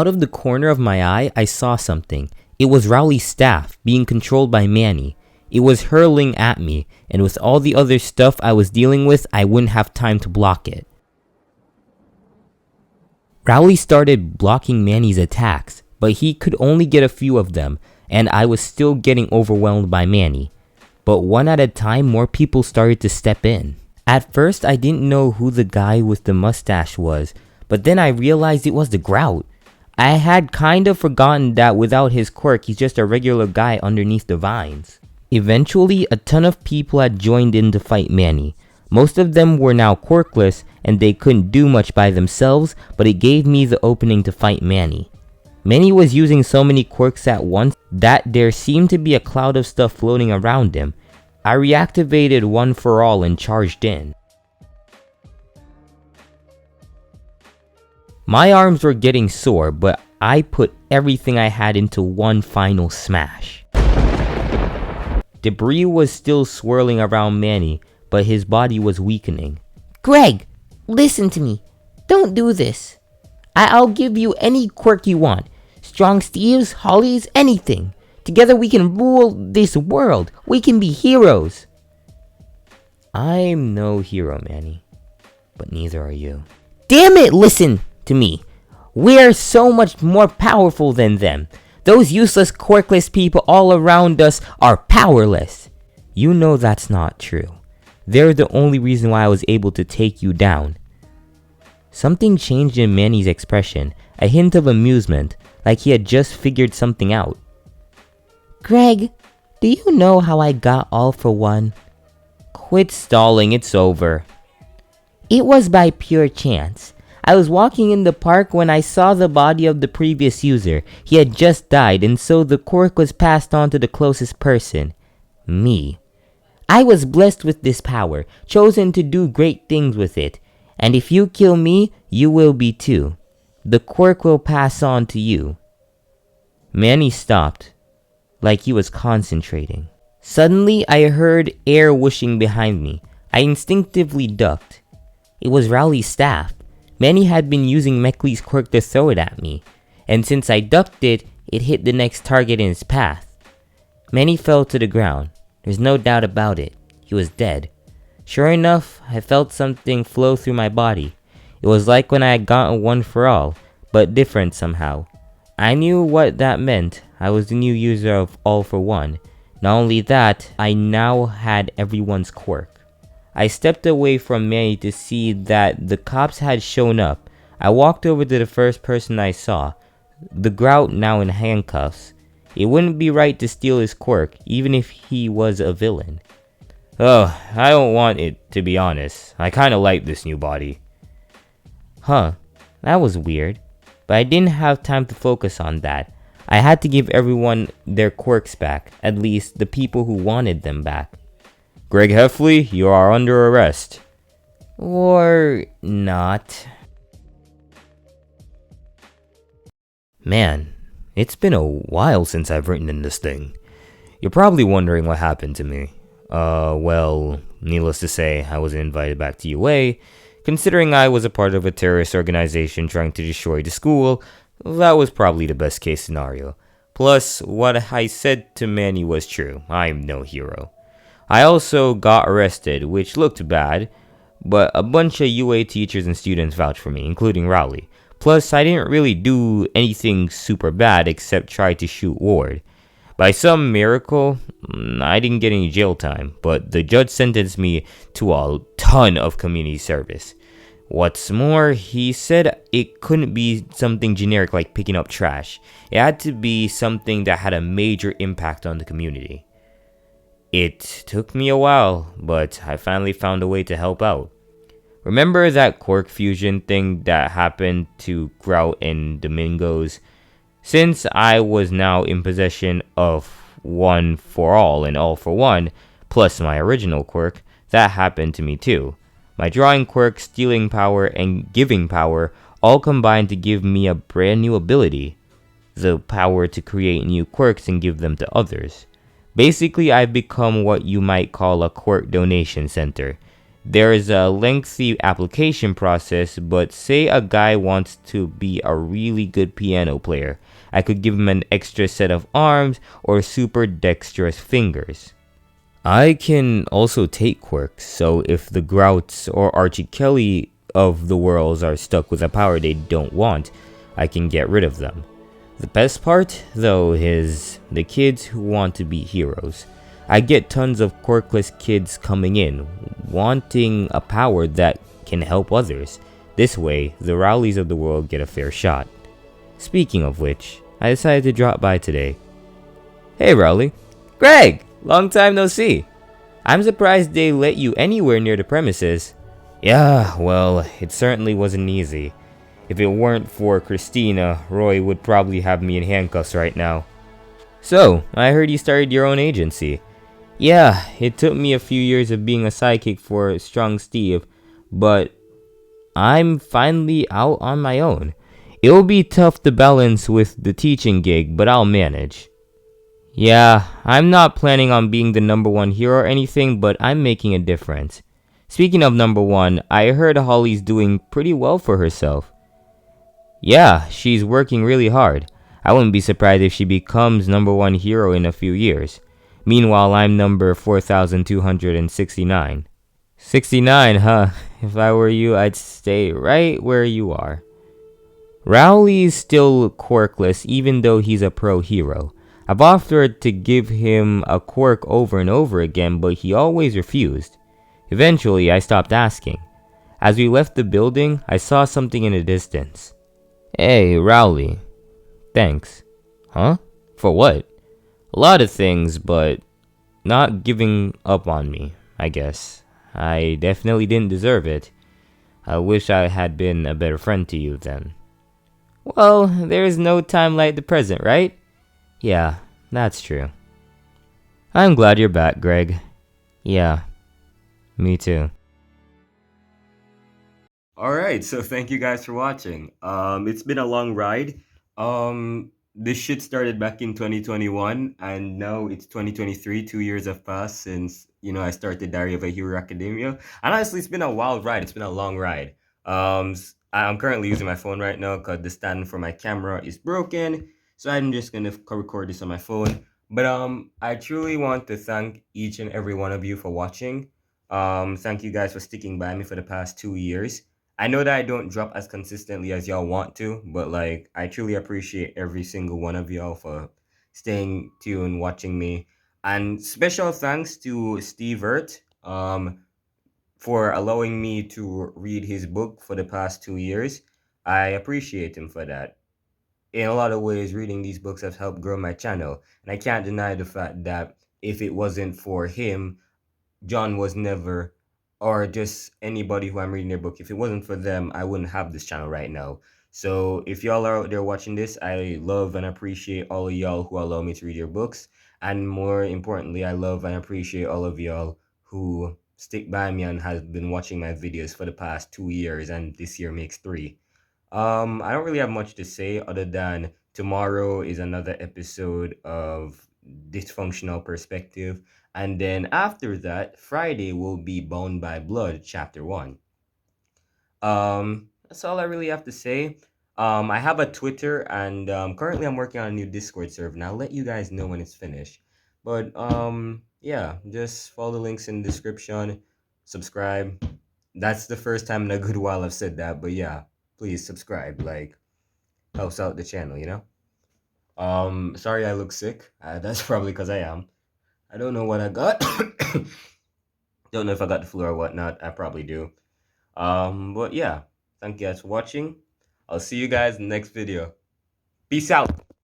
Out of the corner of my eye, I saw something. It was Rowley's staff, being controlled by Manny. It was hurling at me, and with all the other stuff I was dealing with, I wouldn't have time to block it. Rowley started blocking Manny's attacks, but he could only get a few of them, and I was still getting overwhelmed by Manny. But one at a time, more people started to step in. At first, I didn't know who the guy with the mustache was, but then I realized it was the Grout. I had kind of forgotten that without his quirk, he's just a regular guy underneath the vines. Eventually, a ton of people had joined in to fight Manny. Most of them were now quirkless, and they couldn't do much by themselves, but it gave me the opening to fight Manny. Manny was using so many quirks at once that there seemed to be a cloud of stuff floating around him. I reactivated One for All and charged in. My arms were getting sore, but I put everything I had into one final smash. Debris was still swirling around Manny, but his body was weakening. Greg, listen to me. Don't do this. I'll give you any quirk you want. Strong Steves, Hollies, anything. Together we can rule this world. We can be heroes. I'm no hero, Manny. But neither are you. Damn it, listen to me. We're so much more powerful than them. Those useless, quirkless people all around us are powerless. You know that's not true. They're the only reason why I was able to take you down. Something changed in Manny's expression, a hint of amusement, like he had just figured something out. Greg, do you know how I got All for One? Quit stalling, it's over. It was by pure chance. I was walking in the park when I saw the body of the previous user. He had just died, and so the quirk was passed on to the closest person. Me. I was blessed with this power, chosen to do great things with it. And if you kill me, you will be too. The quirk will pass on to you. Manny stopped, like he was concentrating. Suddenly, I heard air whooshing behind me. I instinctively ducked. It was Rowley's staff. Manny had been using Macleod's quirk to throw it at me, and since I ducked it, it hit the next target in its path. Manny fell to the ground. There's no doubt about it. He was dead. Sure enough, I felt something flow through my body. It was like when I had gotten One for All, but different somehow. I knew what that meant. I was the new user of All for One. Not only that, I now had everyone's quirk. I stepped away from Manny to see that the cops had shown up. I walked over to the first person I saw, the Grout now in handcuffs. It wouldn't be right to steal his quirk, even if he was a villain. Oh, I don't want it, to be honest. I kinda like this new body. Huh, that was weird. But I didn't have time to focus on that. I had to give everyone their quirks back, at least the people who wanted them back. Greg Heffley, you are under arrest. Or not. Man, it's been a while since I've written in this thing. You're probably wondering what happened to me. Well, needless to say, I wasn't invited back to UA. Considering I was a part of a terrorist organization trying to destroy the school, that was probably the best case scenario. Plus, what I said to Manny was true. I'm no hero. I also got arrested, which looked bad, but a bunch of UA teachers and students vouched for me, including Rowley. Plus, I didn't really do anything super bad except try to shoot Ward. By some miracle, I didn't get any jail time, but the judge sentenced me to a ton of community service. What's more, he said it couldn't be something generic like picking up trash. It had to be something that had a major impact on the community. It took me a while, but I finally found a way to help out. Remember that quirk fusion thing that happened to Grout and Domingos? Since I was now in possession of One for All and All for One, plus my original quirk, that happened to me too. My drawing quirk, stealing power, and giving power all combined to give me a brand new ability. The power to create new quirks and give them to others. Basically, I've become what you might call a quirk donation center. There is a lengthy application process, but say a guy wants to be a really good piano player. I could give him an extra set of arms or super dexterous fingers. I can also take quirks, so if the Grouts or Archie Kelly of the worlds are stuck with a power they don't want, I can get rid of them. The best part, though, is the kids who want to be heroes. I get tons of quirkless kids coming in, wanting a power that can help others. This way, the Rowleys of the world get a fair shot. Speaking of which, I decided to drop by today. Hey Rowley. Greg! Long time no see. I'm surprised they let you anywhere near the premises. Yeah, well, it certainly wasn't easy. If it weren't for Christina, Roy would probably have me in handcuffs right now. So, I heard you started your own agency. Yeah, it took me a few years of being a sidekick for Strong Steve, but I'm finally out on my own. It'll be tough to balance with the teaching gig, but I'll manage. Yeah, I'm not planning on being the #1 hero or anything, but I'm making a difference. Speaking of #1, I heard Holly's doing pretty well for herself. Yeah, she's working really hard. I wouldn't be surprised if she becomes #1 hero in a few years. Meanwhile, I'm number 4269. 69, huh? If I were you, I'd stay right where you are. Rowley's still quirkless even though he's a pro hero. I've offered to give him a quirk over and over again, but he always refused. Eventually, I stopped asking. As we left the building, I saw something in the distance. Hey, Rowley. Thanks. Huh? For what? A lot of things, but not giving up on me, I guess. I definitely didn't deserve it. I wish I had been a better friend to you then. Well, there is no time like the present, right? Yeah, that's true. I'm glad you're back, Greg. Yeah, me too. Alright, so thank you guys for watching. It's been a long ride. This shit started back in 2021, and now it's 2023. 2 years have passed since, I started Diary of a Hero Academia. And honestly, it's been a wild ride. It's been a long ride. I'm currently using my phone right now because the stand for my camera is broken. So I'm just gonna record this on my phone. But I truly want to thank each and every one of you for watching. Thank you guys for sticking by me for the past 2 years. I know that I don't drop as consistently as y'all want to, but like I truly appreciate every single one of y'all for staying tuned, watching me. And special thanks to Stevert for allowing me to read his book for the past 2 years. I appreciate him for that. In a lot of ways, reading these books has helped grow my channel. And I can't deny the fact that if it wasn't for him, John was never, or just anybody who I'm reading their book, if it wasn't for them, I wouldn't have this channel right now. So if y'all are out there watching this, I love and appreciate all of y'all who allow me to read your books. And more importantly, I love and appreciate all of y'all who stick by me and have been watching my videos for the past 2 years, and this year makes 3. I don't really have much to say other than tomorrow is another episode of Dysfunctional Perspective. And then after that, Friday will be Bound by Blood, Chapter 1. That's all I really have to say. I have a Twitter, and currently I'm working on a new Discord server, and I'll let you guys know when it's finished. But yeah, just follow the links in the description, subscribe. That's the first time in a good while I've said that, but yeah, please subscribe. Like, helps out the channel, you know? Sorry I look sick. That's probably because I am. I don't know what I got. Don't know if I got the flu or whatnot. I probably do. But yeah, thank you guys for watching. I'll see you guys in the next video. Peace out.